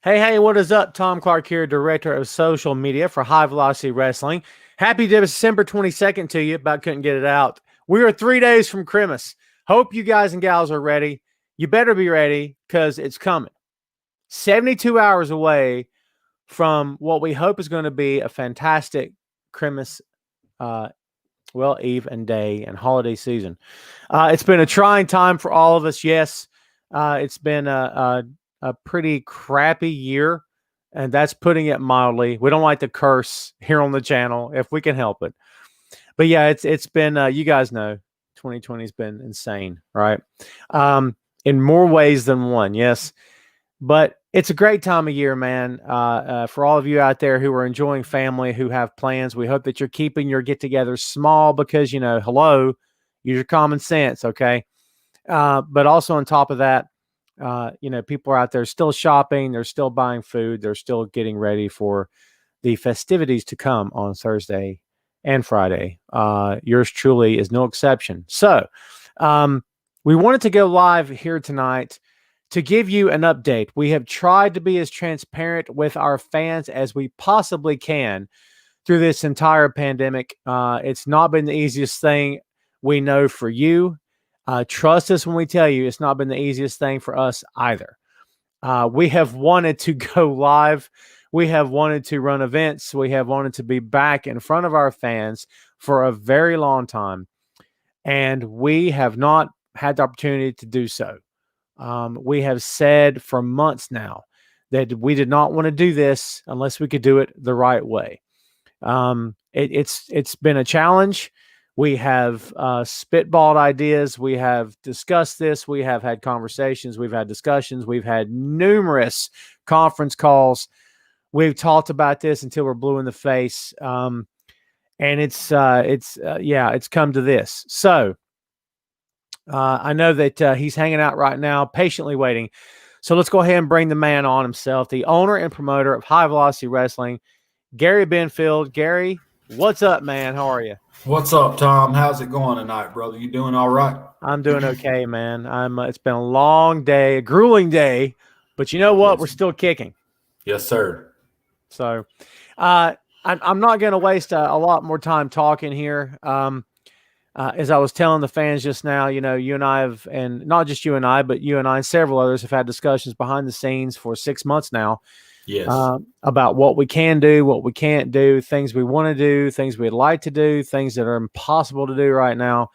Hey, what is up? Tom Clark here, Director of Social Media for High Velocity Wrestling. Happy December 22nd to you. About couldn't get it out. We are 3 days from Christmas. Hope you guys and gals are ready. You better be ready because it's coming. 72 hours away from what we hope is going to be a fantastic Christmas, Eve and day and holiday season. It's been a trying time for all of us. Yes, it's been a pretty crappy year, and that's putting it mildly. We don't like to curse here on the channel if we can help it. But yeah, it's been you guys know 2020 has been insane, right? In more ways than one, yes. But it's a great time of year, man. For all of you out there who are enjoying family, who have plans, we hope that you're keeping your get-togethers small because, hello, use your common sense, okay? But also on top of that, people are out there still shopping, they're still buying food, they're still getting ready for the festivities to come on Thursday and Friday. Yours truly is no exception. So, we wanted to go live here tonight to give you an update. We have tried to be as transparent with our fans as we possibly can through this entire pandemic. It's not been the easiest thing, we know, for you. Trust us when we tell you it's not been the easiest thing for us either. We have wanted to go live. We have wanted to run events. We have wanted to be back in front of our fans for a very long time. And we have not had the opportunity to do so. We have said for months now that we did not want to do this unless we could do it the right way. It's been a challenge. We have spitballed ideas. We have discussed this. We have had conversations. We've had discussions. We've had numerous conference calls. We've talked about this until we're blue in the face. And it's come to this. So I know that he's hanging out right now, patiently waiting. So let's go ahead and bring the man on himself, the owner and promoter of High Velocity Wrestling, Gary Benfield. Gary, what's up, man? How are you? What's up, Tom? How's it going tonight, brother? You doing all right? I'm doing okay, man. It's been a long day, a grueling day, but you know what? Yes. We're still kicking. Yes, sir. So I'm not going to waste a lot more time talking here. As I was telling the fans just now, you and I have, and not just you and I, but you and I and several others have had discussions behind the scenes for 6 months now. Yes. About what we can do, what we can't do, things we want to do, things we'd like to do, things that are impossible to do right now.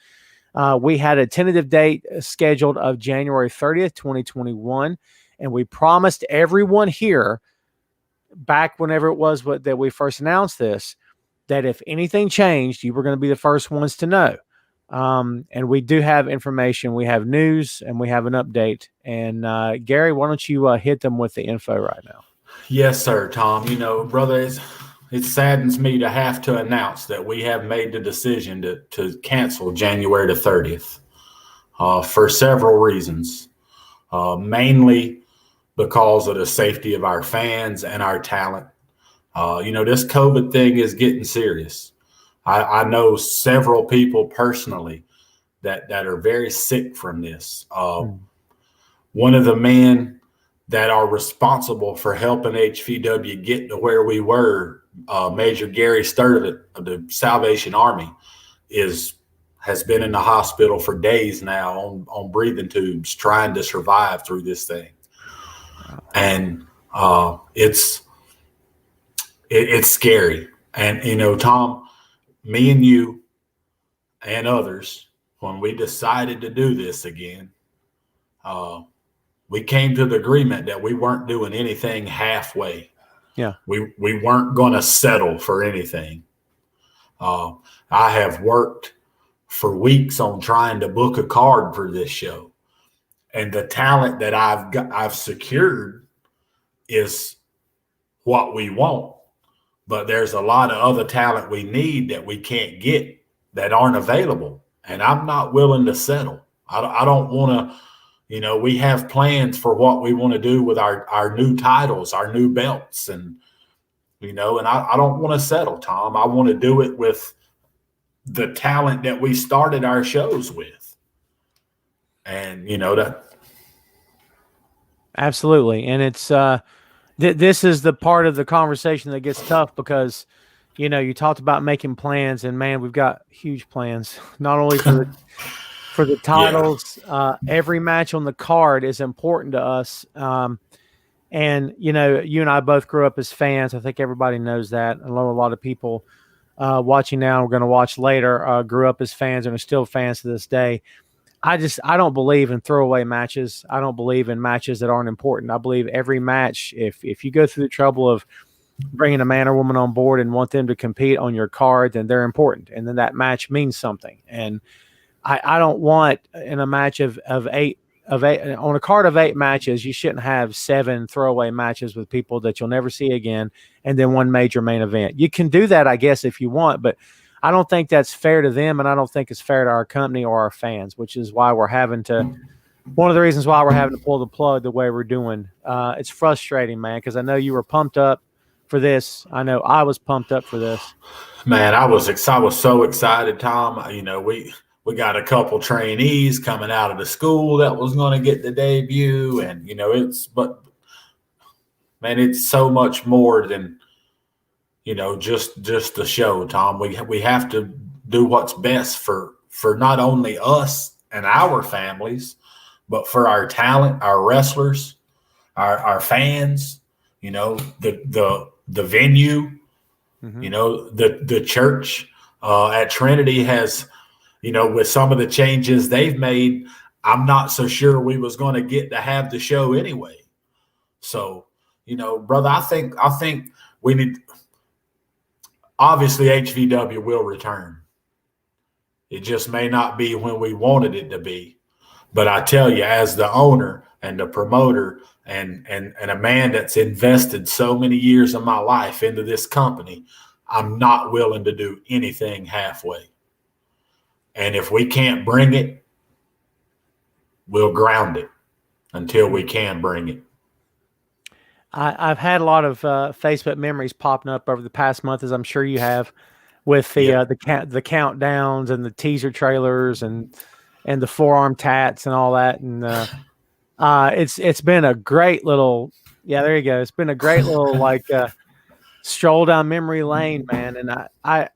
We had a tentative date scheduled of January 30th, 2021, and we promised everyone here back whenever it was that we first announced this, that if anything changed, you were going to be the first ones to know. And we do have information, we have news, and we have an update. And Gary, why don't you hit them with the info right now? Yes, sir, Tom. Brother, it saddens me to have to announce that we have made the decision to cancel January the 30th for several reasons, mainly because of the safety of our fans and our talent. This COVID thing is getting serious. I know several people personally that are very sick from this. One of the men that are responsible for helping HVW get to where we were, Major Gary Sturtevant of the Salvation Army, has been in the hospital for days now on breathing tubes, trying to survive through this thing. And it's scary. And, Tom, me and you and others, when we decided to do this again, we came to the agreement that we weren't doing anything halfway. Yeah. We weren't going to settle for anything. I have worked for weeks on trying to book a card for this show. And the talent that I've secured is what we want. But there's a lot of other talent we need that we can't get, that aren't available. And I'm not willing to settle. I don't want to, we have plans for what we want to do with our new titles, our new belts. And, and I don't want to settle, Tom. I want to do it with the talent that we started our shows with. And, that. Absolutely. And it's, This is the part of the conversation that gets tough because, you talked about making plans, and man, we've got huge plans. Not only for the Yeah. titles, every match on the card is important to us. And you and I both grew up as fans. I think everybody knows that. I know a lot of people watching now, we're going to watch later, grew up as fans and are still fans to this day. I don't believe in throwaway matches. I don't believe in matches that aren't important. I believe every match, if you go through the trouble of bringing a man or woman on board and want them to compete on your card, then they're important, and then that match means something. And I don't want in a match of eight on a card of 8 matches, you shouldn't have 7 throwaway matches with people that you'll never see again, and then one major main event. You can do that, I guess, if you want, but I don't think that's fair to them, and I don't think it's fair to our company or our fans, which is why one of the reasons why we're having to pull the plug the way we're doing. It's frustrating, man, because I know you were pumped up for this. I know I was pumped up for this. Man, I was so excited, Tom. We got a couple trainees coming out of the school that was going to get the debut, and it's so much more than just the show, Tom. We have to do what's best for not only us and our families, but for our talent, our wrestlers, our fans. The venue, the church at Trinity has. With some of the changes they've made, I'm not so sure we was going to get to have the show anyway. So, brother, I think we need. Obviously, HVW will return. It just may not be when we wanted it to be. But I tell you, as the owner and the promoter and a man that's invested so many years of my life into this company, I'm not willing to do anything halfway. And if we can't bring it, we'll ground it until we can bring it. I've had a lot of Facebook memories popping up over the past month, as I'm sure you have, with the countdowns and the teaser trailers and the forearm tats and all that. And it's been a great little there you go. It's been a great little stroll down memory lane, man. And I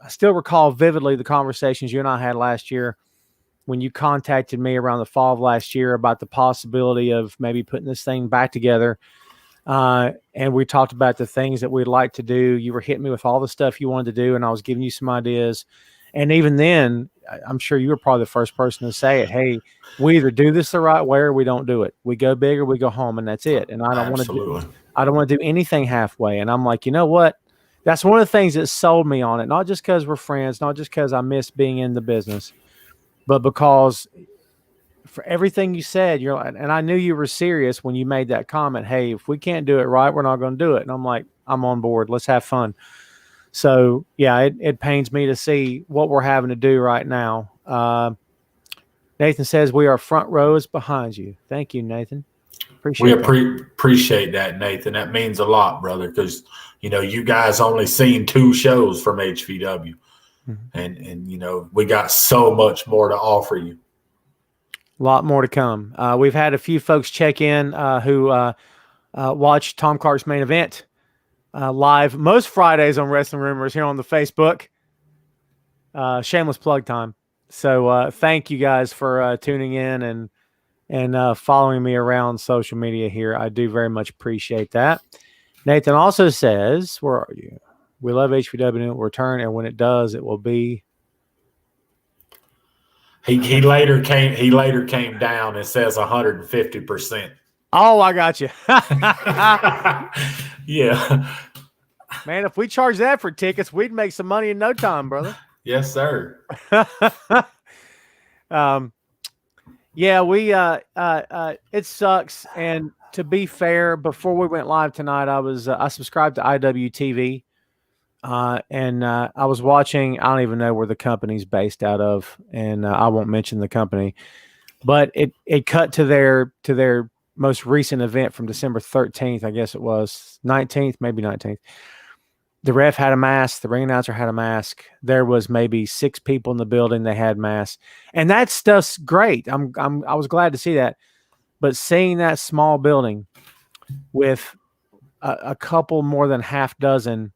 still recall vividly the conversations you and I had last year when you contacted me around the fall of last year about the possibility of maybe putting this thing back together. And we talked about the things that we'd like to do. You were hitting me with all the stuff you wanted to do, and I was giving you some ideas. And even then, I'm sure you were probably the first person to say it. Hey, we either do this the right way or we don't do it. We go big or we go home, and that's it. And I don't want to do anything halfway. And I'm like, you know what? That's one of the things that sold me on it, not just because we're friends, not just because I miss being in the business, but because for everything you said, and I knew you were serious when you made that comment. Hey, if we can't do it right, we're not going to do it. And I'm like, I'm on board. Let's have fun. So yeah, it pains me to see what we're having to do right now. Nathan says we are front rows behind you. Thank you, Nathan. Appreciate that, Nathan. That means a lot, brother, because you guys only seen 2 shows from HVW, and we got so much more to offer you. A lot more to come. We've had a few folks check in who watch Tom Clark's main event live most Fridays on Wrestling Rumors here on the Facebook. Shameless plug time. So thank you guys for tuning in and following me around social media here. I do very much appreciate that. Nathan also says, where are you? We love HVW and it will return, and when it does, it will be. He later came down and says 150%. Oh, I got you. Yeah. Man, if we charge that for tickets, we'd make some money in no time, brother. Yes, sir. Yeah, it sucks. And to be fair, before we went live tonight, I subscribed to IWTV, and I was watching. I don't even know where the company's based out of, and I won't mention the company. But it cut to their most recent event from December 13th, I guess it was 19th, maybe 19th. The ref had a mask. The ring announcer had a mask. There was maybe 6 people in the building. They had masks, and that stuff's great. I was glad to see that, but seeing that small building with a couple more than half dozen,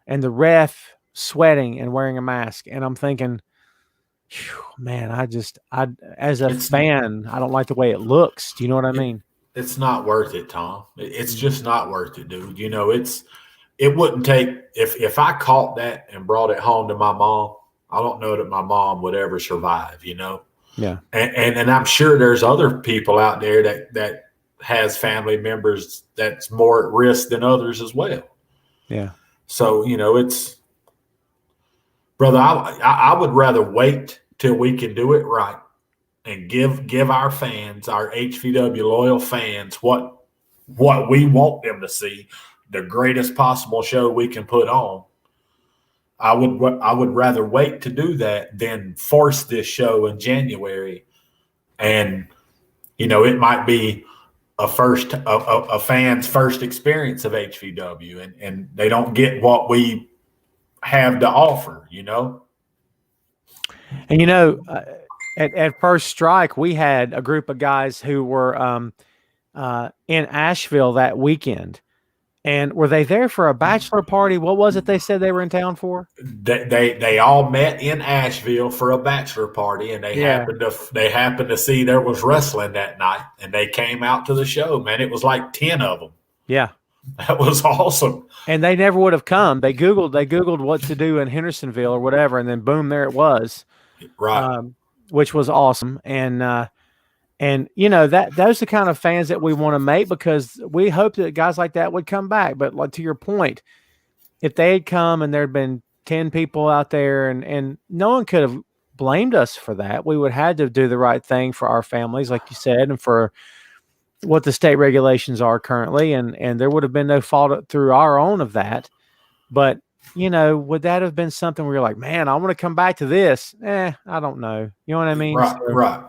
and the ref sweating and wearing a mask. And I'm thinking, man, I as a It's fan, I don't like the way it looks. Do you know what I it, mean? it's not worth it, Tom. It's Mm. just not worth it, dude. It wouldn't take if I caught that and brought it home to my mom. I don't know that my mom would ever survive. Yeah, And I'm sure there's other people out there that has family members that's more at risk than others as well. yeah, So it's brother. I would rather wait till we can do it right and give our fans, our HVW loyal fans, what we want them to see, the greatest possible show we can put on. I would rather wait to do that than force this show in January, and it might be a fan's first experience of HVW, and they don't get what we have to offer. and at first strike, we had a group of guys who were in Asheville that weekend. And were they there for a bachelor party? What was it they said they were in town for? They all met in Asheville for a bachelor party, and Yeah, they happened to see there was wrestling that night, and they came out to the show. Man, it was like 10 of them. yeah. That was awesome. And they never would have come. They Googled what to do in Hendersonville or whatever, and then boom, there it was, Right. which was awesome. And that those are the kind of fans that we want to make, because we hope that guys like that would come back. But like to your point, if they had come and there'd been 10 people out there, and no one could have blamed us for that. We would have had to do the right thing for our families, like you said, and for what the state regulations are currently, and there would have been no fault through our own of that. But would that have been something where you're like, man, I want to come back to this? I don't know. You know what I mean? Right. So, Right.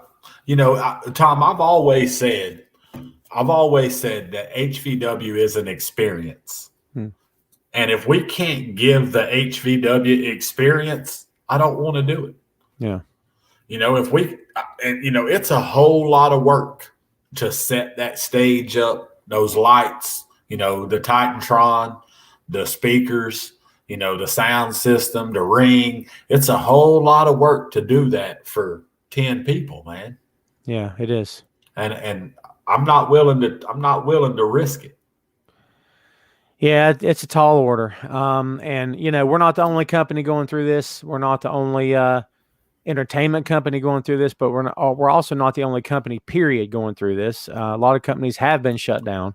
Tom, I've always said that HVW is an experience. hmm, And if we can't give the HVW experience, I don't want to do it. yeah, If we, and it's a whole lot of work to set that stage up, those lights, the Titantron, the speakers, the sound system, the ring. It's a whole lot of work to do that for 10 people, man. yeah, it is. And I'm not willing to risk it. Yeah, it's a tall order. And we're not the only company going through this. We're not the only entertainment company going through this, but we're also not the only company, period, going through this. A lot of companies have been shut down,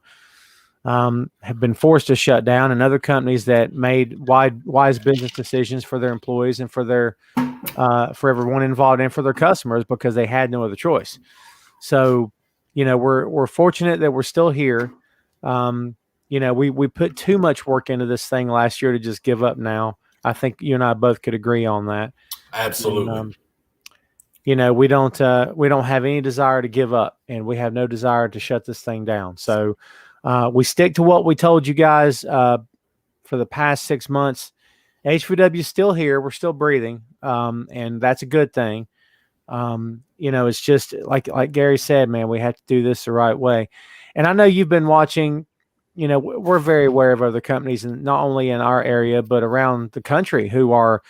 have been forced to shut down, and other companies that made wise business decisions for their employees and for everyone involved and for their customers, because they had no other choice. So, we're fortunate that we're still here. We put too much work into this thing last year to just give up now. I think you and I both could agree on that. Absolutely. And, we don't have any desire to give up, and we have no desire to shut this thing down. So we stick to what we told you guys for the past 6 months. HVW is still here. We're still breathing, and that's a good thing. It's just like Gary said, man, we have to do this the right way. And I know you've been watching. We're very aware of other companies, and not only in our area but around the country, who are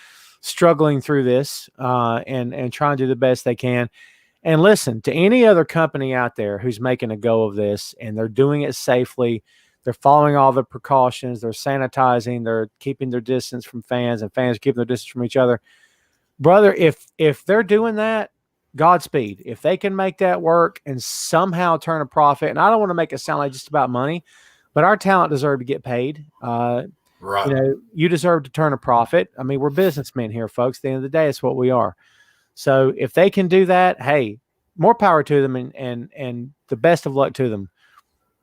struggling through this and trying to do the best they can. And listen, to any other company out there who's making a go of this and they're doing it safely, they're following all the precautions, they're sanitizing, they're keeping their distance from fans, and fans keeping their distance from each other. Brother, if they're doing that, Godspeed. If they can make that work and somehow turn a profit, and I don't want to make it sound like just about money, but our talent deserve to get paid. Right. You deserve to turn a profit. I mean, we're businessmen here, folks. At the end of the day, it's what we are. So if they can do that, hey, more power to them, and the best of luck to them.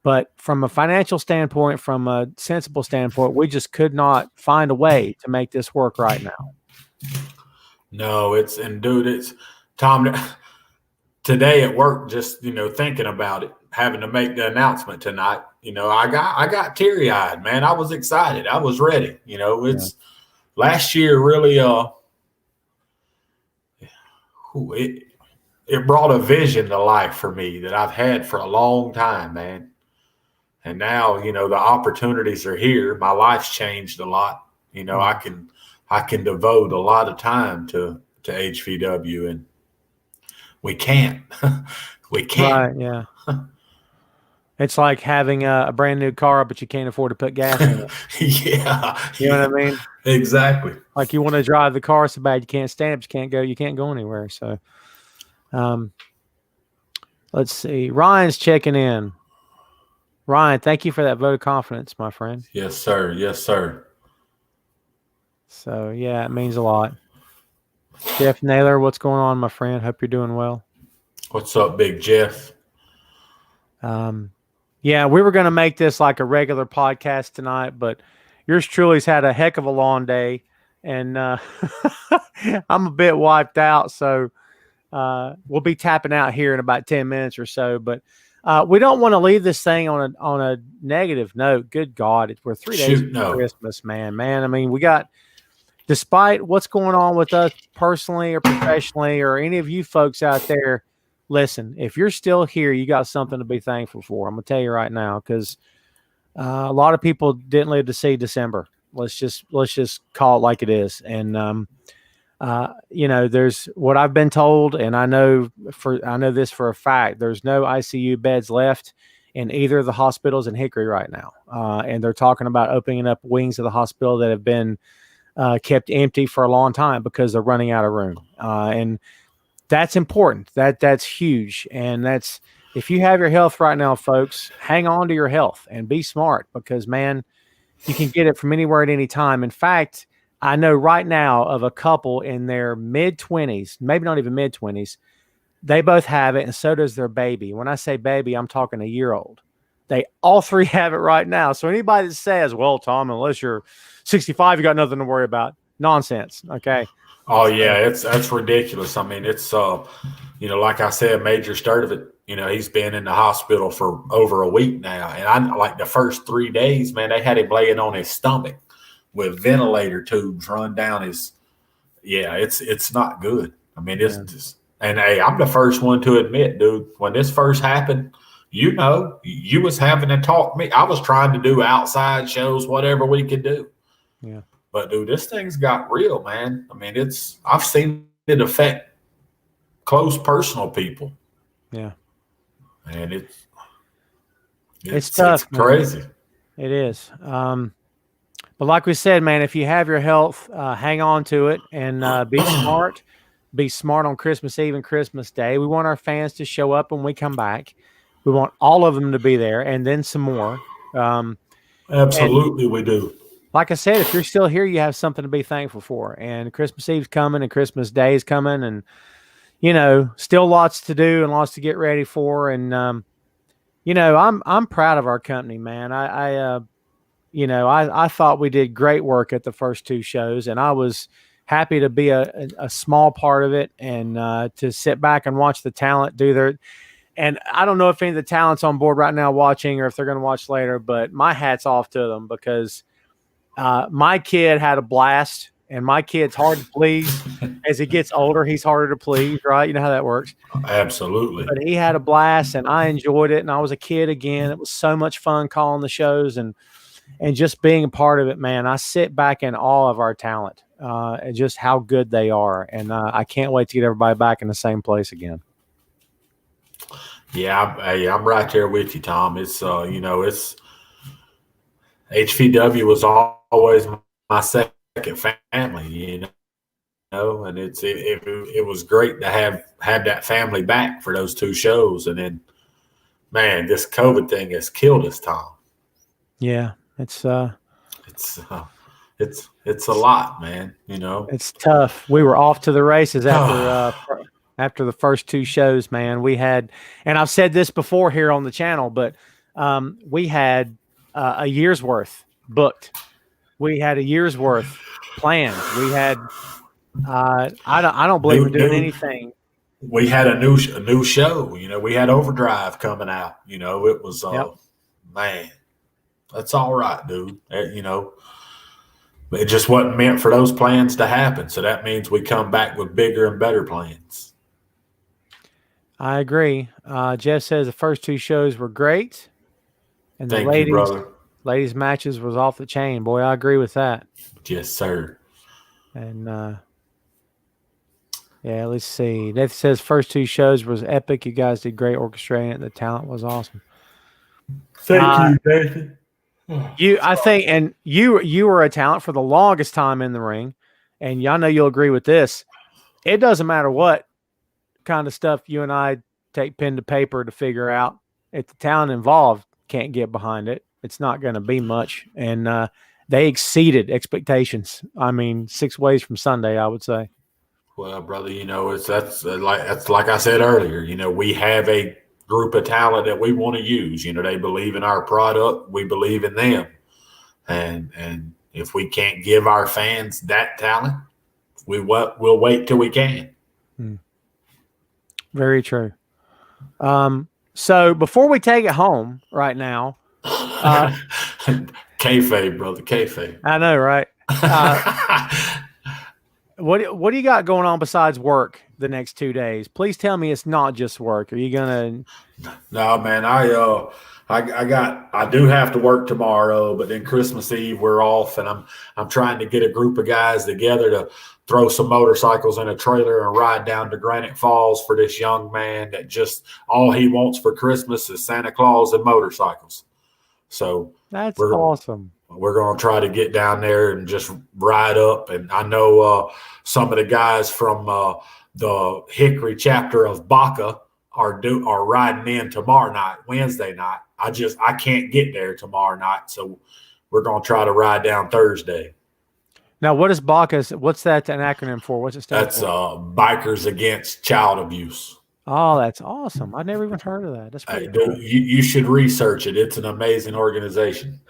But from a financial standpoint, from a sensible standpoint, we just could not find a way to make this work right now. No, it's Tom. Today at work, just thinking about it, having to make the announcement tonight. I got teary eyed, man. I was excited. I was ready. Last year really it brought a vision to life for me that I've had for a long time, man. And now, the opportunities are here. My life's changed a lot. I can devote a lot of time to HVW, and we can't. We can't. Right. Yeah. It's like having a brand new car, but you can't afford to put gas in it. Yeah. You know what I mean? Exactly. Like you want to drive the car so bad you can't stand it, but you can't go anywhere. So, let's see. Ryan's checking in. Ryan, thank you for that vote of confidence, my friend. Yes, sir. Yes, sir. So yeah, it means a lot. Jeff Naylor, what's going on, my friend? Hope you're doing well. What's up, Big Jeff? Yeah, we were going to make this like a regular podcast tonight, but yours truly's had a heck of a long day, and I'm a bit wiped out. So we'll be tapping out here in about 10 minutes or so. But we don't want to leave this thing on a negative note. Good God, we're 3 days from Christmas, man. I mean, we got, despite what's going on with us personally or professionally, or any of you folks out there. Listen, if you're still here, you got something to be thankful for. I'm going to tell you right now, because a lot of people didn't live to see December. Let's just call it like it is. And, there's what I've been told, and I know this for a fact. There's no ICU beds left in either of the hospitals in Hickory right now. And they're talking about opening up wings of the hospital that have been kept empty for a long time because they're running out of room. And that's important. That's huge. And that's, if you have your health right now, folks, hang on to your health and be smart, because, man, you can get it from anywhere at any time. In fact, I know right now of a couple in their mid-20s, maybe not even mid-20s, they both have it, and so does their baby. When I say baby, I'm talking a year-old. They all three have it right now. So anybody that says, well, Tom, unless you're 65, you got nothing to worry about, nonsense, okay? Oh yeah, that's ridiculous. I mean, it's like I said, Major Sturdivant, he's been in the hospital for over a week now, and I like the first 3 days, man, they had him laying on his stomach with ventilator tubes run down his. Yeah, it's not good. I mean, it's just, and hey, I'm the first one to admit, dude, when this first happened, you was having to talk to me. I was trying to do outside shows, whatever we could do. Yeah. But dude, this thing's got real, man. I mean, I've seen it affect close personal people. Yeah. And it's tough. It's crazy. Man. It is. But like we said, man, if you have your health, hang on to it and be smart. Be smart on Christmas Eve and Christmas Day. We want our fans to show up when we come back. We want all of them to be there, and then some more. Absolutely, we do. Like I said, if you're still here, you have something to be thankful for. And Christmas Eve's coming and Christmas Day is coming, and, still lots to do and lots to get ready for. And, I'm proud of our company, man. I thought we did great work at the first two shows, and I was happy to be a small part of it, and to sit back and watch the talent do their. And I don't know if any of the talent's on board right now watching, or if they're going to watch later, but my hat's off to them, because my kid had a blast, and my kid's hard to please. As he gets older, he's harder to please, right? You know how that works. Absolutely. But he had a blast, and I enjoyed it, and I was a kid again. It was so much fun calling the shows and just being a part of it, man. I sit back in awe of our talent and just how good they are, and I can't wait to get everybody back in the same place again. Yeah, I'm right there with you, Tom. It's it's HVW was always my second family, and it was great to have that family back for those two shows. And then, man, this COVID thing has killed us, Tom. Yeah, it's a lot, man. It's tough. We were off to the races after the first two shows, man. We had, and I've said this before here on the channel, but we had a year's worth booked. We had a year's worth planned. We had, I don't believe we're doing anything. We had a new show. We had Overdrive coming out. It was, man, that's all right, dude. It just wasn't meant for those plans to happen. So that means we come back with bigger and better plans. I agree. Jeff says the first two shows were great. And the Thank you, brother. ladies matches was off the chain. Boy, I agree with that. Yes, sir. And yeah, let's see. That says first 2 shows was epic. You guys did great orchestrating it. The talent was awesome. Thank you, Nathan. I think, and you were a talent for the longest time in the ring, and y'all know you'll agree with this. It doesn't matter what kind of stuff you and I take pen to paper to figure out. If the talent involved can't get behind it, it's not going to be much. And they exceeded expectations. I mean, 6 ways from Sunday, I would say. Well, brother, that's like I said earlier. We have a group of talent that we want to use. They believe in our product, we believe in them, and if we can't give our fans that talent, we'll wait till we can. Very true. So before we take it home right now, kayfabe, brother, kayfabe. I know, right? What do you got going on besides work the next 2 days? Please tell me it's not just work. Are you gonna? No, man. I do have to work tomorrow, but then Christmas Eve we're off, and I'm trying to get a group of guys together to throw some motorcycles in a trailer and ride down to Granite Falls for this young man that just all he wants for Christmas is Santa Claus and motorcycles. So that's awesome. We're going to try to get down there and just ride up. And I know some of the guys from the Hickory chapter of Baca are riding in tomorrow night, Wednesday night. I can't get there tomorrow night, so we're going to try to ride down Thursday. Now, what is Baca? What's that an acronym for? What's it stand for? That's Bikers Against Child Abuse. Oh, that's awesome. I never even heard of that. That's pretty cool. You should research it. It's an amazing organization.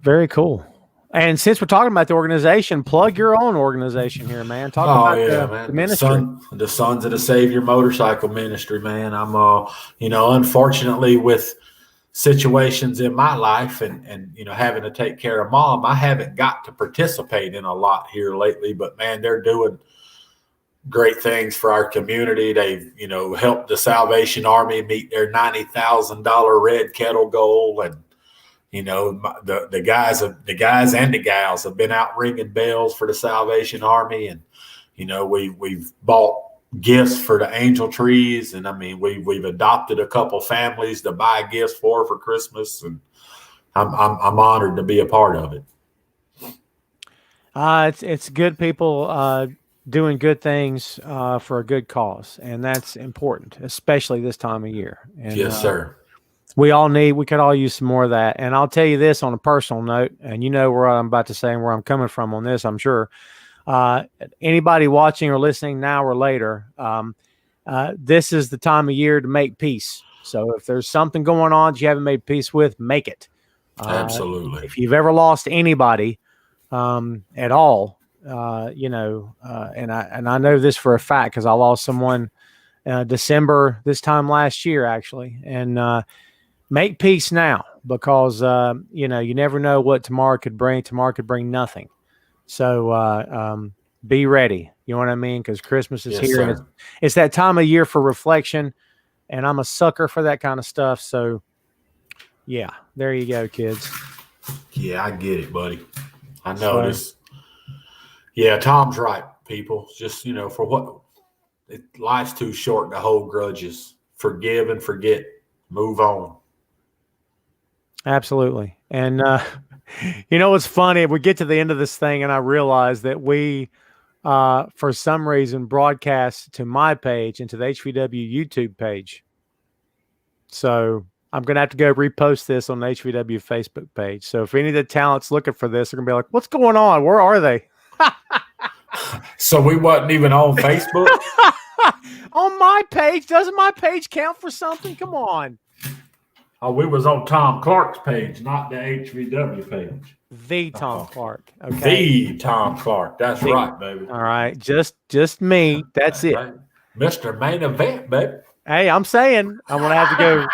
Very cool. And since we're talking about the organization, plug your own organization here, man. Talk about the ministry. The Sons of the Savior Motorcycle Ministry, man. I'm, unfortunately with situations in my life and having to take care of mom, I haven't got to participate in a lot here lately, but man, they're doing great things for our community. They've, helped the Salvation Army meet their $90,000 red kettle goal. And, the guys and the gals have been out ringing bells for the Salvation Army. And, we've bought gifts for the angel trees. And I mean, we've adopted a couple families to buy gifts for Christmas. And I'm honored to be a part of it. It's good people, doing good things for a good cause, and that's important, especially this time of year. And, yes, sir. We could all use some more of that. And I'll tell you this on a personal note, and where I'm about to say and where I'm coming from on this, I'm sure. Anybody watching or listening now or later, this is the time of year to make peace. So if there's something going on that you haven't made peace with, make it. Absolutely. If you've ever lost anybody at all, and I know this for a fact because I lost someone December this time last year, actually. And make peace now because, you never know what tomorrow could bring. Tomorrow could bring nothing. So be ready. You know what I mean? Because Christmas is here. And it's that time of year for reflection. And I'm a sucker for that kind of stuff. So, yeah, there you go, kids. Yeah, I get it, buddy. I know this. Yeah, Tom's right, people. Just, for what life's too short to hold grudges. Forgive and forget. Move on. Absolutely. And, what's funny? We get to the end of this thing and I realize that we, for some reason, broadcast to my page and to the HVW YouTube page. So I'm going to have to go repost this on the HVW Facebook page. So if any of the talent's looking for this, they're going to be like, what's going on? Where are they? So we wasn't even on Facebook? On my page? Doesn't my page count for something? Come on. Oh, we was on Tom Clark's page, not the HVW page. The Tom Clark. Okay. The Tom Clark. That's right, baby. All right. Just me. That's it. Right. Mr. Main Event, baby. Hey, I'm saying I'm going to have to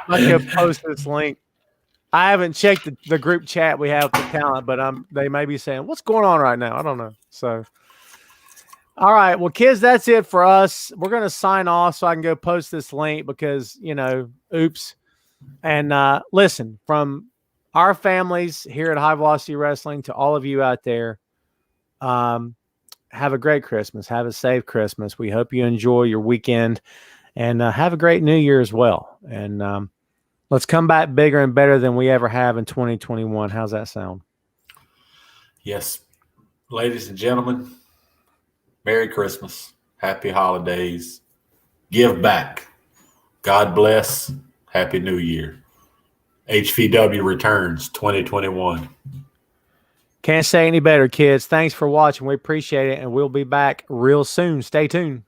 go post this link. I haven't checked the group chat we have with the talent, but they may be saying, what's going on right now? I don't know. So, all right. Well, kids, that's it for us. We're going to sign off so I can go post this link because, oops. And listen, from our families here at High Velocity Wrestling to all of you out there, have a great Christmas. Have a safe Christmas. We hope you enjoy your weekend, and have a great New Year as well. And let's come back bigger and better than we ever have in 2021. How's that sound? Yes. Ladies and gentlemen, Merry Christmas. Happy holidays. Give back. God bless. Happy New Year. HVW returns 2021. Can't say any better, kids. Thanks for watching. We appreciate it, and we'll be back real soon. Stay tuned.